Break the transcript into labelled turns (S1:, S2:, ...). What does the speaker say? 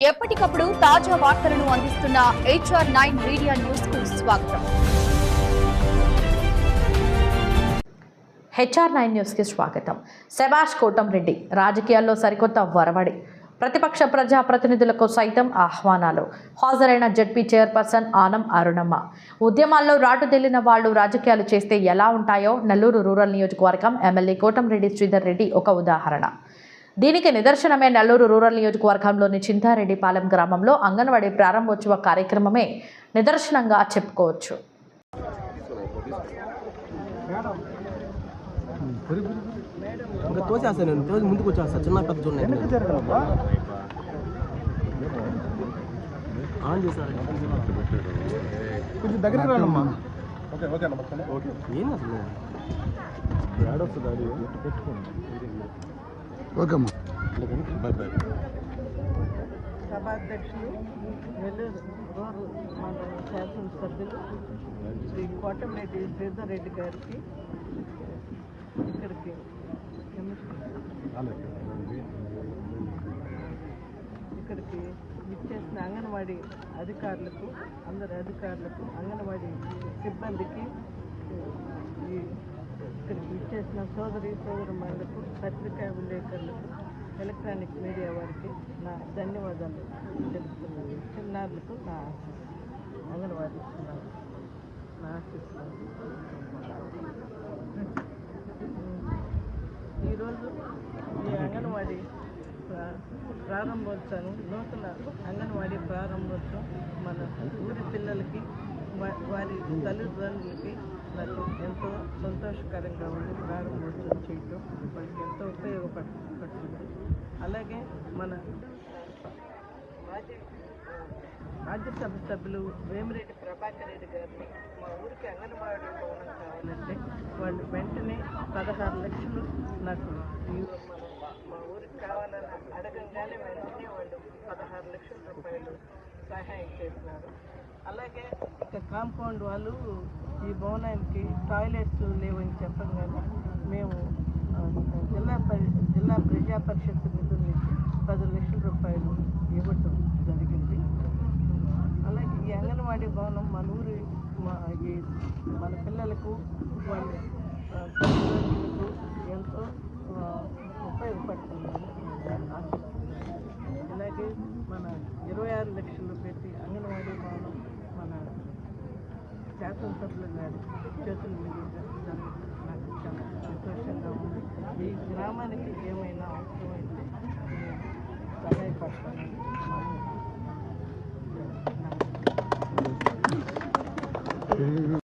S1: ఎప్పటికప్పుడు తాజా వార్తలను అందిస్తున్న HR9 మీడియా న్యూస్ కు స్వాగతం. HR9 న్యూస్ కి స్వాగతం. శభాష్ కోటంరెడ్డి రాజకీయాల్లో సరికొత్త వరవడి. ప్రతిపక్ష ప్రజా ప్రతినిధులకు సైతం ఆహ్వానాలు. హాజరైన జడ్పీ చైర్పర్సన్ ఆనం అరుణమ్మ. ఉద్యమాల్లో రాటుదేలిన వాళ్లు రాజకీయాలు చేస్తే ఎలా ఉంటాయో నెల్లూరు రూరల్ నియోజకవర్గం ఎమ్మెల్యే కోటంరెడ్డి శ్రీధర్ రెడ్డి ఒక ఉదాహరణ. దీనికి నిదర్శనమే నెల్లూరు రూరల్ నియోజకవర్గంలోని చింతారెడ్డిపాలెం గ్రామంలో అంగన్వాడీ ప్రారంభోత్సవ కార్యక్రమమే నిదర్శనంగా చెప్పుకోవచ్చు.
S2: సభాధ్యక్షులు నెల్లూరు రూరల్ మండల శాసనసభ్యులు శ్రీ కోటంరెడ్డి శ్రీధర్ రెడ్డి గారికి ఇక్కడికి విచ్చేసిన అంగన్వాడీ అధికారులకు అందరి అధికారులకు అంగన్వాడీ సిబ్బందికి ఇక్కడికి విచ్చేసిన సోదరులకు పత్రికా విలేకరులకు ఎలక్ట్రానిక్ మీడియా వారికి నా ధన్యవాదాలు తెలుపుతున్నాను. చిన్నారులకు నా అంగన్వాడీ ఇస్తున్నాను నా ఆశిస్తున్నాను. ఈరోజు ఈ అంగన్వాడీ ప్రారంభోత్సవం నూతన అంగన్వాడీ ప్రారంభోత్సవం మన ఊరి పిల్లలకి వారి తల్లిదండ్రులకి నాకు ఎంతో సంతోషకరంగా ఉంది. ప్రారంభోత్సవం చేయటం వాళ్ళకి ఎంతో ఉపయోగపడుతుంది. అలాగే మన రాజ్యసభ సభ్యులు వేమిరెడ్డి ప్రభాకర్ రెడ్డి గారిని మా ఊరికి అంగన్వాడీ భవనం కావాలంటే వాళ్ళు వెంటనే 16 లక్షలు నాకు మా ఊరికి కావాలని అడగంగానే వెంటనే వాళ్ళు 16 లక్షల రూపాయలు సహాయం చేసినారు. అలాగే ఇక కాంపౌండ్ వాళ్ళు ఈ భవనానికి టాయిలెట్స్ లేవని చెప్పగానే మేము జిల్లా ప్రజా పరిషత్ నిధుల నుంచి 10 లక్షల రూపాయలు ఇవ్వటం జరిగింది. అలాగే ఈ అంగన్వాడీ భవనం మన ఊరి మన పిల్లలకు వాళ్ళ తల్లిదండ్రులకు ఎంతో ఉపయోగపడుతుందని ఆశిస్తున్నాను. ఇలాగే మన 26 లక్షలు పెట్టి అంగన్వాడీ భవనం మన శాసనసభ్యులు గారి చేతుల మీద నాకు చాలా సంతోషంగా ఉంది. ఈ గ్రామానికి ఏమైనా అవసరమైతే సహాయపడతాను.